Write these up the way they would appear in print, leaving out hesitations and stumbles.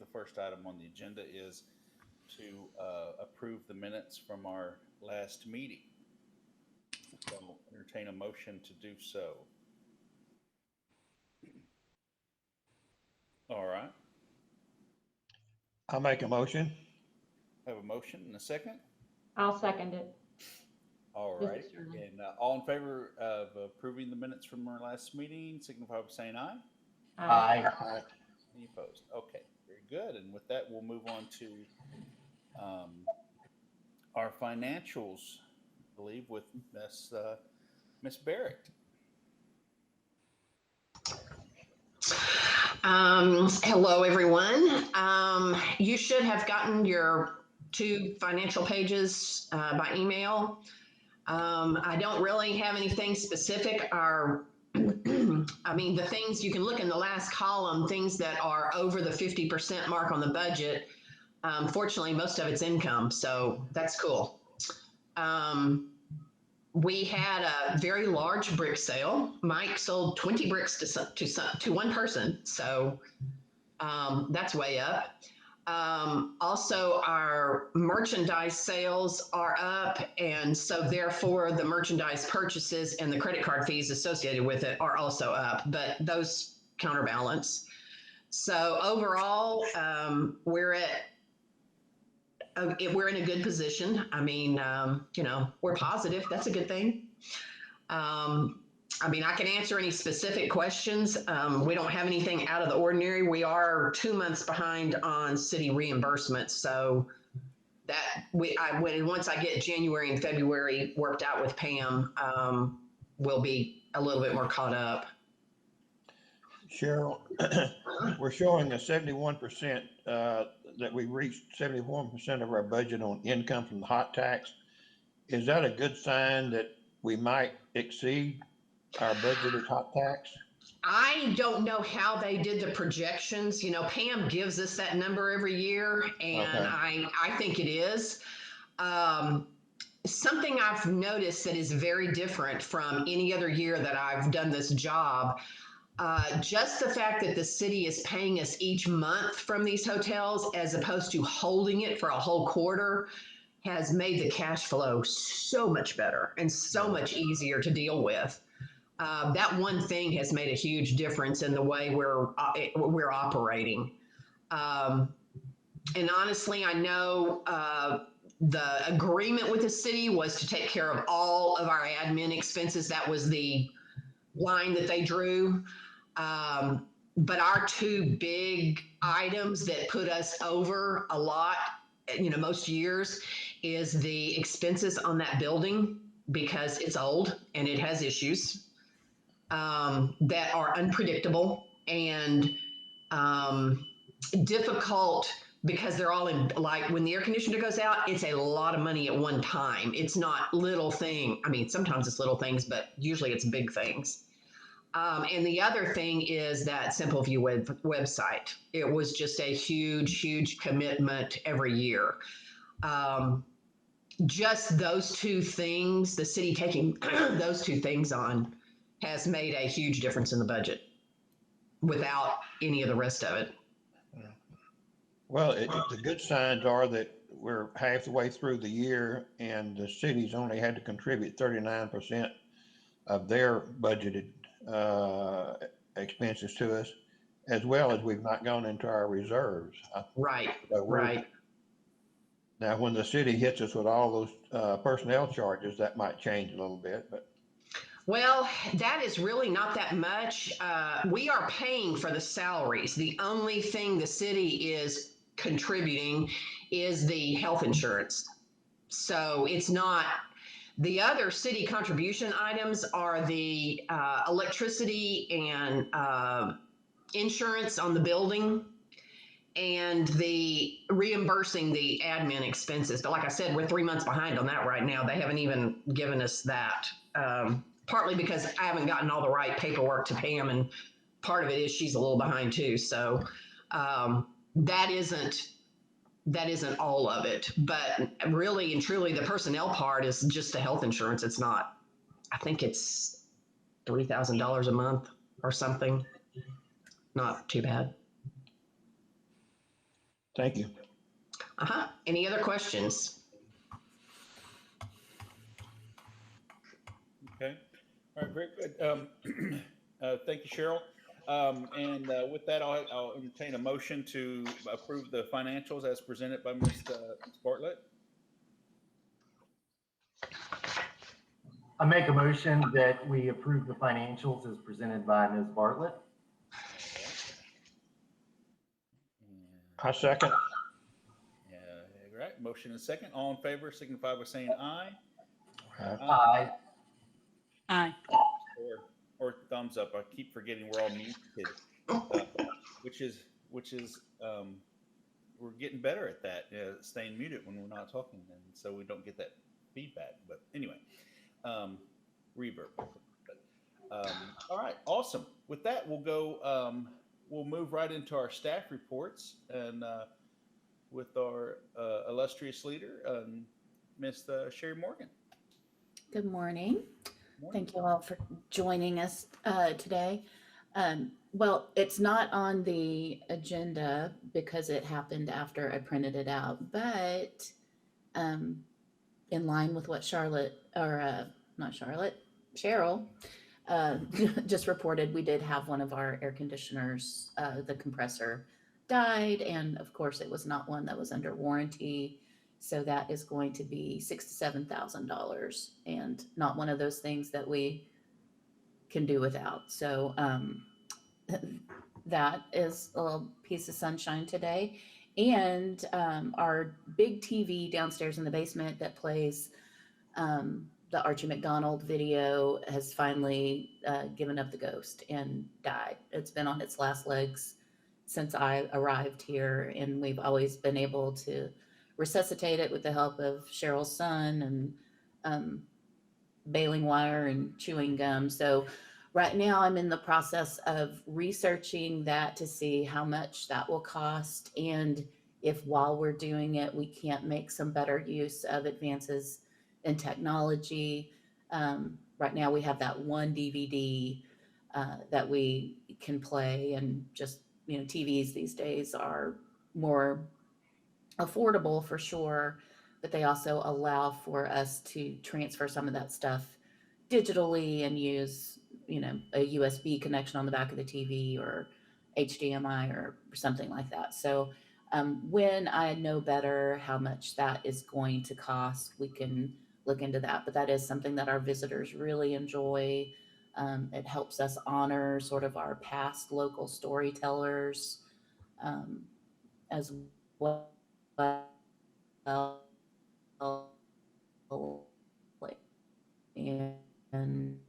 the first item on the agenda is to approve the minutes from our last meeting. So entertain a motion to do so. All right. I'll make a motion. Have a motion and a second. I'll second it. All This right. is Shirley. And all in favor of approving the minutes from our last meeting, signify by saying aye. Aye. Any opposed? Okay, very good. And with that, we'll move on to our financials, I believe, with Miss Barrett. Hello, everyone. You should have gotten your 2 financial pages by email. I don't really have anything specific. The things you can look in the last column, things that are over the 50% mark on the budget. Fortunately, most of it's income, so that's cool. We had a very large brick sale. Mike sold 20 bricks to one person, so that's way up. Also, our merchandise sales are up, and so therefore the merchandise purchases and the credit card fees associated with it are also up, but those counterbalance. So overall, we're in a good position. We're positive. That's a good thing. I can answer any specific questions. We don't have anything out of the ordinary. We are 2 months behind on city reimbursements. So that once I get January and February worked out with Pam, we'll be a little bit more caught up. Cheryl, we're showing a 71% that we reached 71% of our budget on income from the hot tax. Is that a good sign that we might exceed our budgeted hot tax? I don't know how they did the projections. Pam gives us that number every year, and okay. I think it is. Something I've noticed that is very different from any other year that I've done this job. Just the fact that the city is paying us each month from these hotels as opposed to holding it for a whole quarter has made the cash flow so much better and so much easier to deal with. That one thing has made a huge difference in the way we're operating. And honestly, I know the agreement with the city was to take care of all of our admin expenses. That was the line that they drew. But our 2 big items that put us over a lot, most years, is the expenses on that building because it's old and it has issues that are unpredictable and difficult because they're all in, like when the air conditioner goes out, it's a lot of money at one time. It's not little thing. Sometimes it's little things, but usually it's big things. And the other thing is that Simple View website. It was just a huge, huge commitment every year. Just those 2 things, the city taking those 2 things on has made a huge difference in the budget without any of the rest of it. Well, the good signs are that we're halfway through the year and the city's only had to contribute 39% of their budgeted expenses to us, as well as we've not gone into our reserves. Right. Now, when the city hits us with all those personnel charges, that might change a little bit, but. Well, that is really not that much. We are paying for the salaries. The only thing the city is contributing is the health insurance. So it's not. The other city contribution items are the electricity and insurance on the building and the reimbursing the admin expenses. But like I said, we're 3 months behind on that right now. They haven't even given us that, partly because I haven't gotten all the right paperwork to Pam, and part of it is she's a little behind too. So that isn't all of it, but really and truly the personnel part is just the health insurance. It's not, I think it's $3,000 a month or something. Not too bad. Thank you. Any other questions? Okay. All right, very good. Thank you, Cheryl. And with that, I'll entertain a motion to approve the financials as presented by Ms. Bartlett. I make a motion that we approve the financials as presented by Ms. Bartlett. I second. Yeah, right. Motion and second. All in favor, signify by saying aye. Aye. Aye. Or thumbs up. I keep forgetting we're all muted, which is we're getting better at that, staying muted when we're not talking, and so we don't get that feedback. But anyway, reverb. All right, awesome. With that, we'll go. We'll move right into our staff reports, and with our illustrious leader, Miss Sherry Morgan. Good morning. Morning. Thank you all for joining us today. Well, it's not on the agenda because it happened after I printed it out, but in line with what Cheryl just reported, we did have one of our air conditioners, the compressor died, and of course it was not one that was under warranty. So that is going to be $6,000 to $7,000, and not one of those things that we can do without. So that is a little piece of sunshine today. And our big TV downstairs in the basement that plays the Archie McDonald video has finally given up the ghost and died. It's been on its last legs since I arrived here, and we've always been able to resuscitate it with the help of Cheryl's son and baling wire and chewing gum. So right now I'm in the process of researching that to see how much that will cost, and if while we're doing it, we can't make some better use of advances in technology. Right now we have that one DVD that we can play, and just, TVs these days are more affordable for sure, but they also allow for us to transfer some of that stuff digitally and use, a USB connection on the back of the TV or HDMI or something like that. So when I know better how much that is going to cost, we can look into that. But that is something that our visitors really enjoy. It helps us honor sort of our past local storytellers as well. And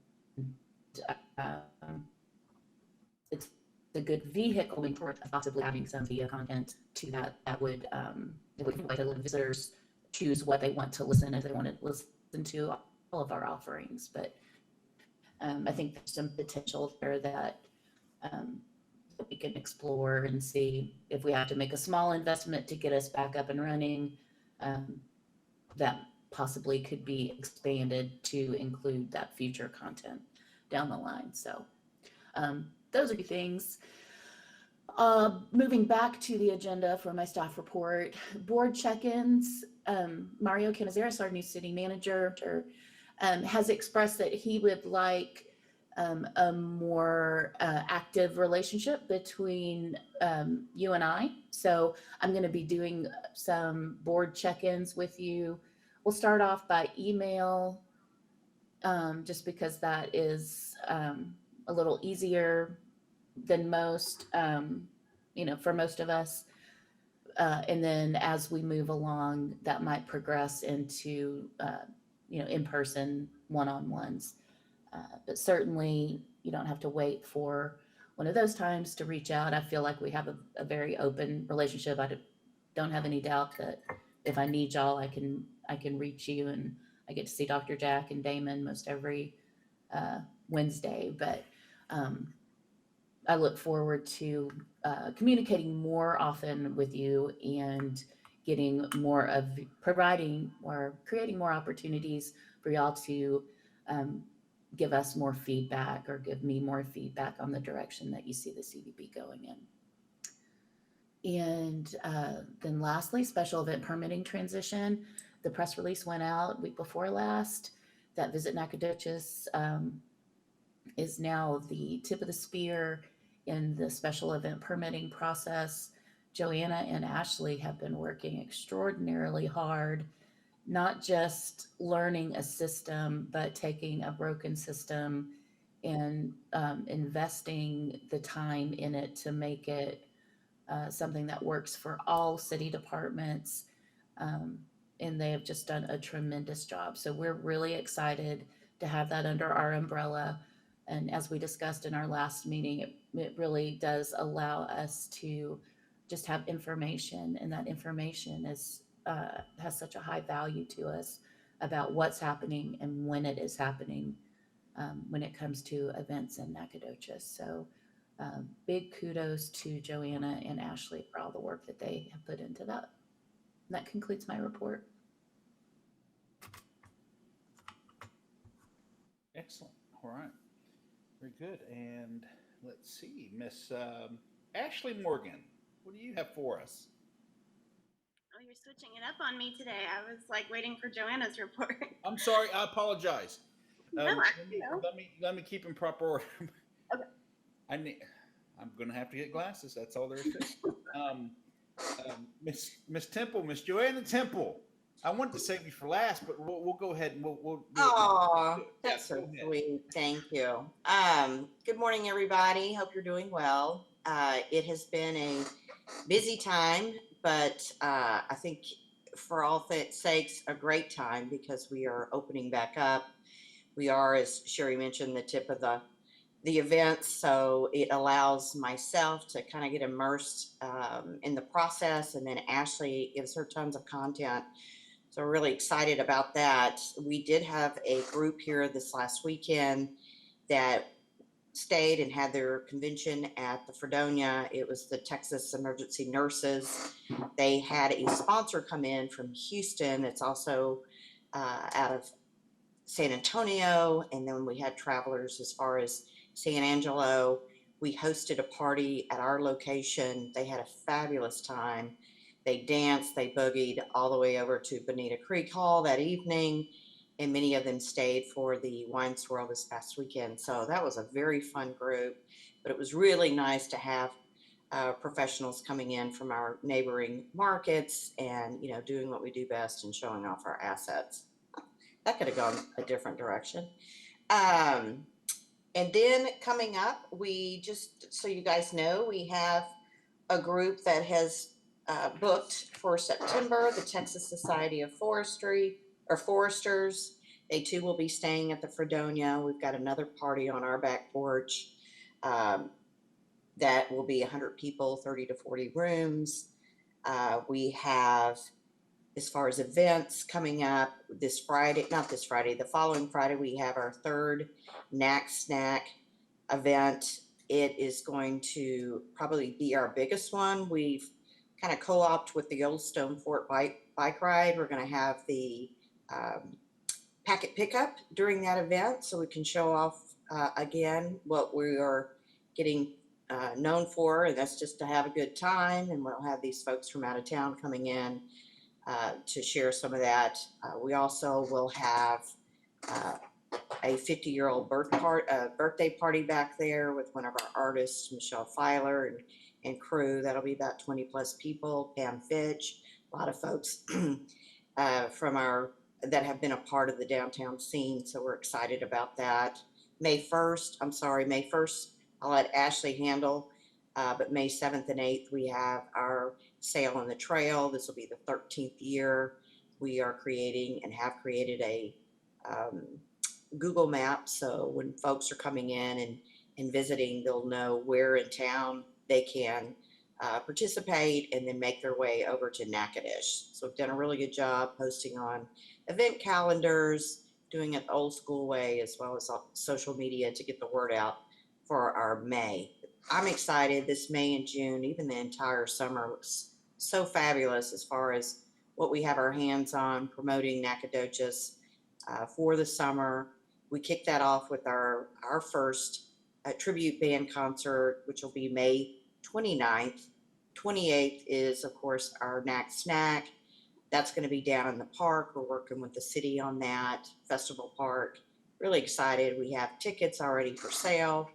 it's a good vehicle toward possibly having some video content to that would let the visitors choose what they want to listen, if they want to listen to all of our offerings. But I think there's some potential there that we can explore and see if we have to make a small investment to get us back up and running. That possibly could be expanded to include that future content down the line. So those are the things. Moving back to the agenda for my staff report, board check-ins. Mario Canizares, our new city manager, has expressed that he would like a more active relationship between you and I. So I'm going to be doing some board check-ins with you. We'll start off by email, just because that is a little easier than most, for most of us. And then as we move along, that might progress into, in-person one-on-ones. But certainly you don't have to wait for one of those times to reach out. I feel like we have a very open relationship. I don't have any doubt that if I need y'all, I can reach you, and I get to see Dr. Jack and Damon most every Wednesday. But I look forward to communicating more often with you and getting more of providing or creating more opportunities for y'all to give us more feedback or give me more feedback on the direction that you see the CVB going in. And then lastly, special event permitting transition. The press release went out week before last that Visit Nacogdoches is now the tip of the spear in the special event permitting process. Joanna and Ashley have been working extraordinarily hard, not just learning a system, but taking a broken system and investing the time in it to make it something that works for all city departments. And they have just done a tremendous job. So we're really excited to have that under our umbrella. And as we discussed in our last meeting, it really does allow us to just have information, and that information is has such a high value to us about what's happening and when it is happening when it comes to events in Nacogdoches. So big kudos to Joanna and Ashley for all the work that they have put into that. And that concludes my report. Excellent. All right. Very good. And let's see, Miss Ashley Morgan, what do you have for us? Oh, you're switching it up on me today. I was like waiting for Joanna's report. I'm sorry. I apologize. No, let me keep in proper order. Okay. I'm going to have to get glasses. That's all there is to it. Miss Temple, Miss Joanna Temple. I wanted to save you for last, but we'll go ahead and we'll Oh, yeah, that's so go ahead. sweet. Thank you. Good morning, everybody. Hope you're doing well. It has been a busy time, but I think for all sakes, a great time because we are opening back up. We are, as Sherry mentioned, the tip of the event, so it allows myself to kind of get immersed in the process, and then Ashley gives her tons of content. So we're really excited about that. We did have a group here this last weekend that stayed and had their convention at the Fredonia. It was the Texas Emergency Nurses. They had a sponsor come in from Houston. It's also out of San Antonio. And then we had travelers as far as San Angelo. We hosted a party at our location. They had a fabulous time. They danced, they boogied all the way over to Bonita Creek Hall that evening, and many of them stayed for the wine swirl this past weekend. So that was a very fun group, but it was really nice to have professionals coming in from our neighboring markets and, you know, doing what we do best and showing off our assets. That could have gone a different direction. And then coming up, we just, so you guys know, we have a group that has booked for September, the Texas Society of Forestry or Foresters. They too will be staying at the Fredonia. We've got another party on our back porch that will be 100 people, 30 to 40 rooms. We have, as far as events coming up this Friday, not this Friday, the following Friday, we have our third Knack Snack event. It is going to probably be our biggest one. We've kind of co-opt with the Old Stone Fort bike ride. We're going to have the packet pickup during that event so we can show off again what we are getting known for, and that's just to have a good time. And we'll have these folks from out of town coming in to share some of that. We also will have a 50-year-old birthday party back there with one of our artists, Michelle Filer, and crew. That'll be about 20 plus people. Pam Fitch, a lot of folks from that have been a part of the downtown scene. So we're excited about that. May 1st, I'll let Ashley handle, but May 7th and 8th, we have our Sail on the Trail. This will be the 13th year. We are creating and have created a Google map. So when folks are coming in and visiting, they'll know where in town they can participate and then make their way over to Natchitoches. So we've done a really good job posting on event calendars, doing it the old school way, as well as social media to get the word out for our May. I'm excited. This May and June, even the entire summer, looks so fabulous as far as what we have our hands on promoting Nacogdoches for the summer. We kicked that off with our first tribute band concert, which will be May 29th 28th is, of course, our NAC Snack. That's going to be down in the park. We're working with the city on that, Festival Park. Really excited. We have tickets already for sale.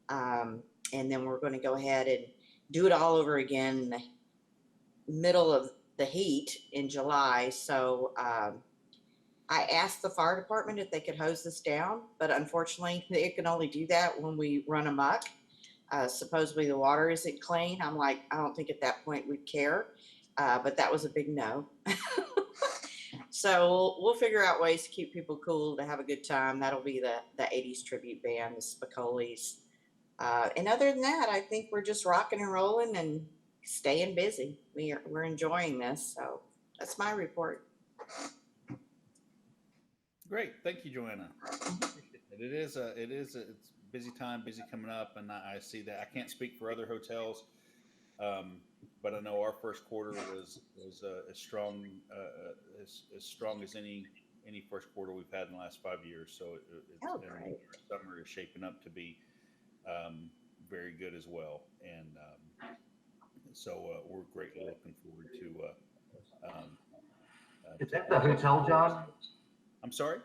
And then we're going to go ahead and do it all over again in the middle of the heat in July. So I asked the fire department if they could hose this down, but unfortunately they can only do that when we run amok. Supposedly the water isn't clean. I'm like, I don't think at that point we'd care. But that was a big no. So we'll figure out ways to keep people cool, to have a good time. That'll be the 80s tribute band, the Spicoli's. And other than that, I think we're just rocking and rolling and staying busy. We're enjoying this. So that's my report. Great, thank you, Joanna. It's busy time, busy coming up, and I see that. I can't speak for other hotels, but I know our first quarter was as strong as any first quarter we've had in the last 5 years. So Great. our summer is shaping up to be very good as well, and so we're greatly looking forward to. Is that the hotel, John? I'm sorry.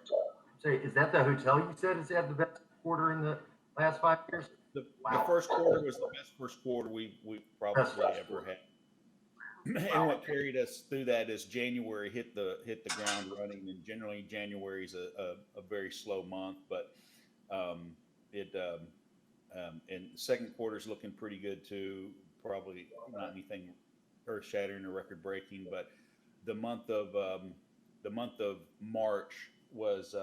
Say, is that the hotel you said has had the best quarter in the last 5 years? The first quarter was the best first quarter we've probably ever had. And what carried us through that is January hit the ground running, and generally January is a very slow month, but and second quarter is looking pretty good too. Probably not anything earth shattering or record breaking, but the month of March was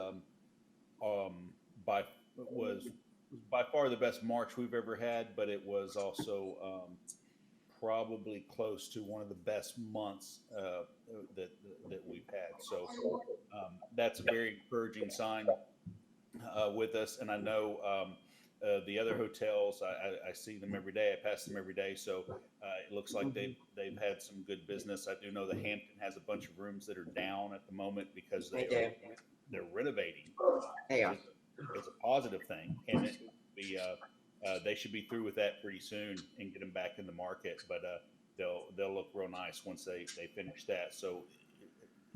by far the best March we've ever had, but it was also probably close to one of the best months that we've had. So that's a very encouraging sign with us. And I know the other hotels, I see them every day. I pass them every day. So it looks like they've had some good business. I do know the Hampton has a bunch of rooms that are down at the moment because they're renovating. They are. It's a positive thing, and they should be through with that pretty soon and get them back in the market. But they'll look real nice once they finish that. So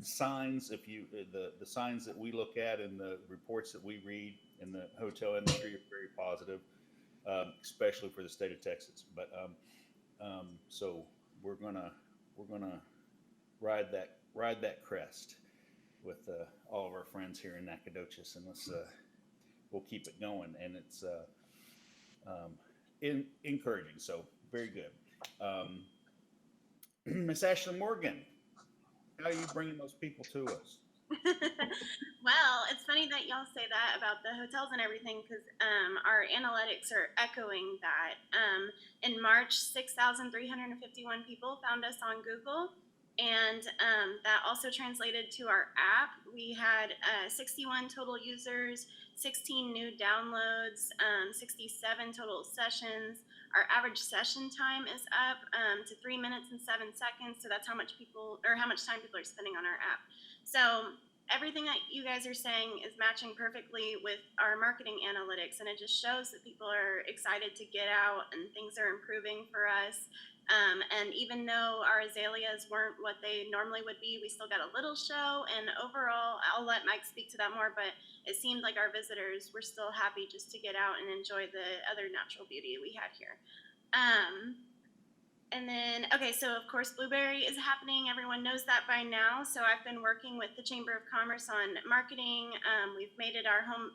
signs, the signs that we look at and the reports that we read in the hotel industry are very positive, especially for the state of Texas. But so we're gonna ride that crest with all of our friends here in Nacogdoches, and we'll keep it going, and it's encouraging. So very good. Miss Ashley Morgan, how are you bringing those people to us? Well, it's funny that y'all say that about the hotels and everything, because our analytics are echoing that. In March, 6,351 people found us on Google, and that also translated to our app. We had 61 total users, 16 new downloads, 67 total sessions. Our average session time is up to 3 minutes and 7 seconds. So that's how much time people are spending on our app. So everything that you guys are saying is matching perfectly with our marketing analytics, and it just shows that people are excited to get out and things are improving for us. And even though our azaleas weren't what they normally would be, we still got a little show. And overall, I'll let Mike speak to that more, but it seemed like our visitors were still happy just to get out and enjoy the other natural beauty we had here. And then, okay, so of course, Blueberry is happening. Everyone knows that by now. So I've been working with the Chamber of Commerce on marketing. We've made it our home,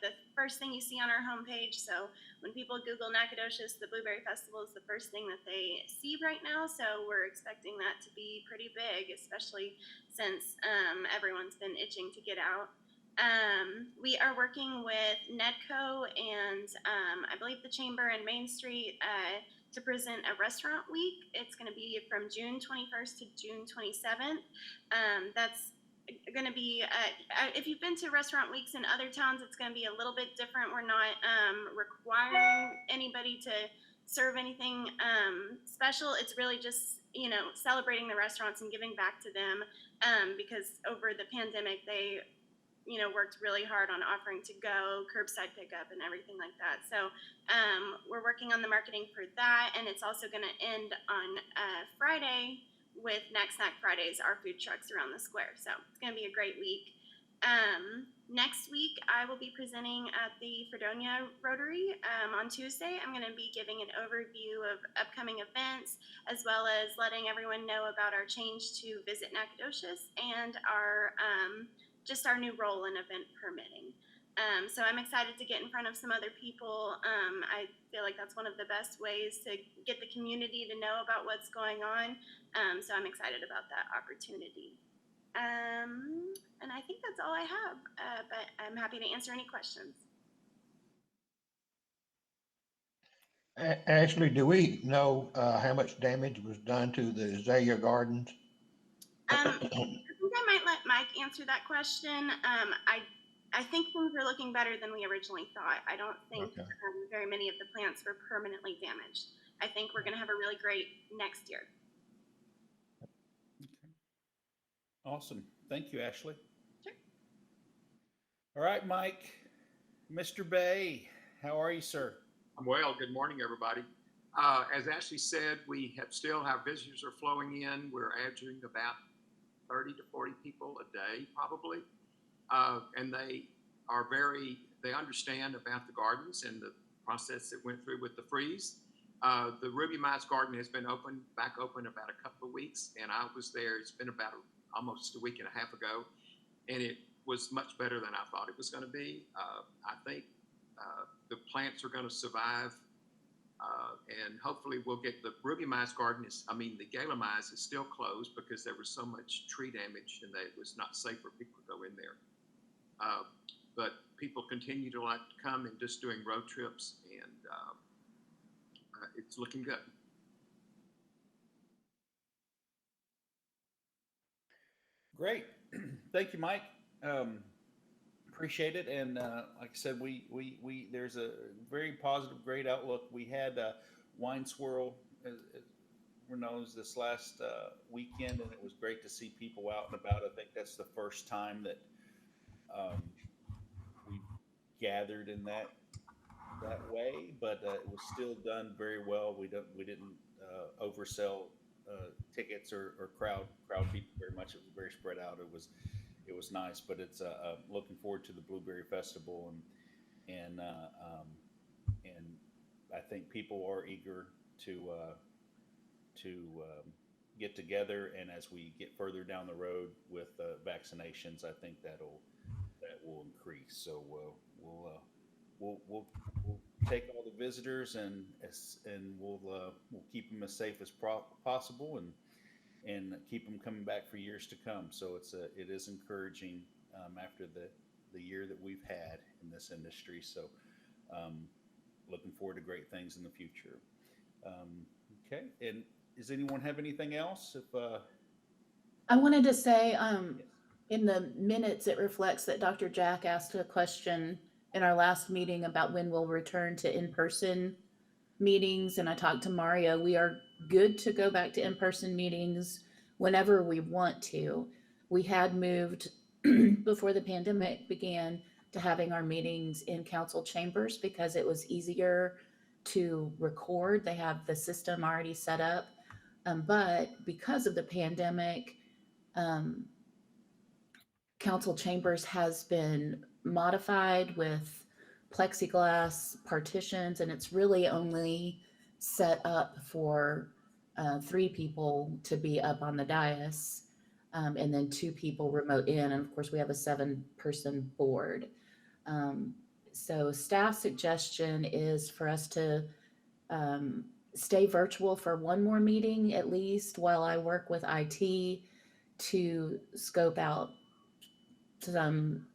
the first thing you see on our homepage. So when people Google Nacogdoches, the Blueberry Festival is the first thing that they see right now. So we're expecting that to be pretty big, especially since everyone's been itching to get out. We are working with Nedco and I believe the Chamber and Main Street to present a restaurant week. It's going to be from June 21st to June 27th. That's going to be, if you've been to restaurant weeks in other towns, it's going to be a little bit different. We're not requiring anybody to serve anything special. It's really just, celebrating the restaurants and giving back to them because over the pandemic, they worked really hard on offering to go, curbside pickup, and everything like that. So we're working on the marketing for that, and it's also going to end on Friday with Next Snack Fridays, our food trucks around the square. So it's going to be a great week. Next week, I will be presenting at the Fredonia Rotary on Tuesday. I'm going to be giving an overview of upcoming events, as well as letting everyone know about our change to Visit Nacogdoches and our just our new role in event permitting. So I'm excited to get in front of some other people. I feel like that's one of the best ways to get the community to know about what's going on. So I'm excited about that opportunity. And I think that's all I have, but I'm happy to answer any questions. Ashley, do we know how much damage was done to the Azalea Gardens? I think I might let Mike answer that question. I think things are looking better than we originally thought. I don't think Okay. very many of the plants were permanently damaged. I think we're going to have a really great next year. Awesome. Thank you, Ashley. Sure. All right, Mike, Mr. Bay, how are you, sir? I'm well. Good morning, everybody. As Ashley said, still have visitors are flowing in. We're averaging about 30 to 40 people a day, probably. And they understand about the gardens and the process that went through with the freeze. The Ruby Mize Garden has been back open about a couple of weeks, and I was there. It's been about almost a week and a half ago, and it was much better than I thought it was going to be. I think the plants are going to survive, and hopefully we'll get the Ruby Mize Garden. The Gala Mize is still closed because there was so much tree damage and that it was not safe for people to go in there. But people continue to like to come and just doing road trips, and it's looking good. Great. Thank you, Mike. Appreciate it. And like I said, there's a very positive, great outlook. We had Wine Swirl, knows this last weekend, and it was great to see people out and about. I think that's the first time that we gathered in that way, but it was still done very well. We didn't oversell tickets or crowd people very much. It was very spread out. It was nice, but it's looking forward to the Blueberry Festival, and I think people are eager to get together. And as we get further down the road with vaccinations, I think that will increase. So we'll take all the visitors and we'll keep them as safe as possible and keep them coming back for years to come. So it is encouraging after the year that we've had in this industry. So looking forward to great things in the future. Okay. And does anyone have anything else? I wanted to say, in the minutes, it reflects that Dr. Jack asked a question in our last meeting about when we'll return to in-person meetings. And I talked to Mario. We are good to go back to in-person meetings whenever we want to. We had moved before the pandemic began to having our meetings in council chambers because it was easier to record. They have the system already set up. But because of the pandemic, council chambers has been modified with plexiglass partitions, and it's really only set up for 3 people to be up on the dais, and then 2 people remote in. And of course, we have a 7-person board. So staff suggestion is for us to stay virtual for one more meeting at least, while I work with IT to scope out some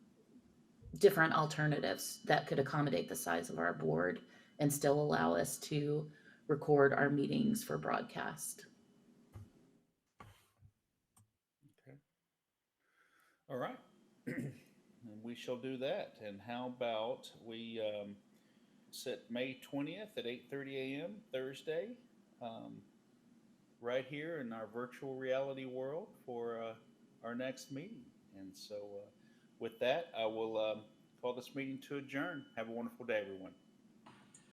different alternatives that could accommodate the size of our board and still allow us to record our meetings for broadcast. Okay. All right. And we shall do that. And how about we set May 20th at 8:30 a.m. Thursday, right here in our virtual reality world for our next meeting. And so with that, I will call this meeting to adjourn. Have a wonderful day, everyone.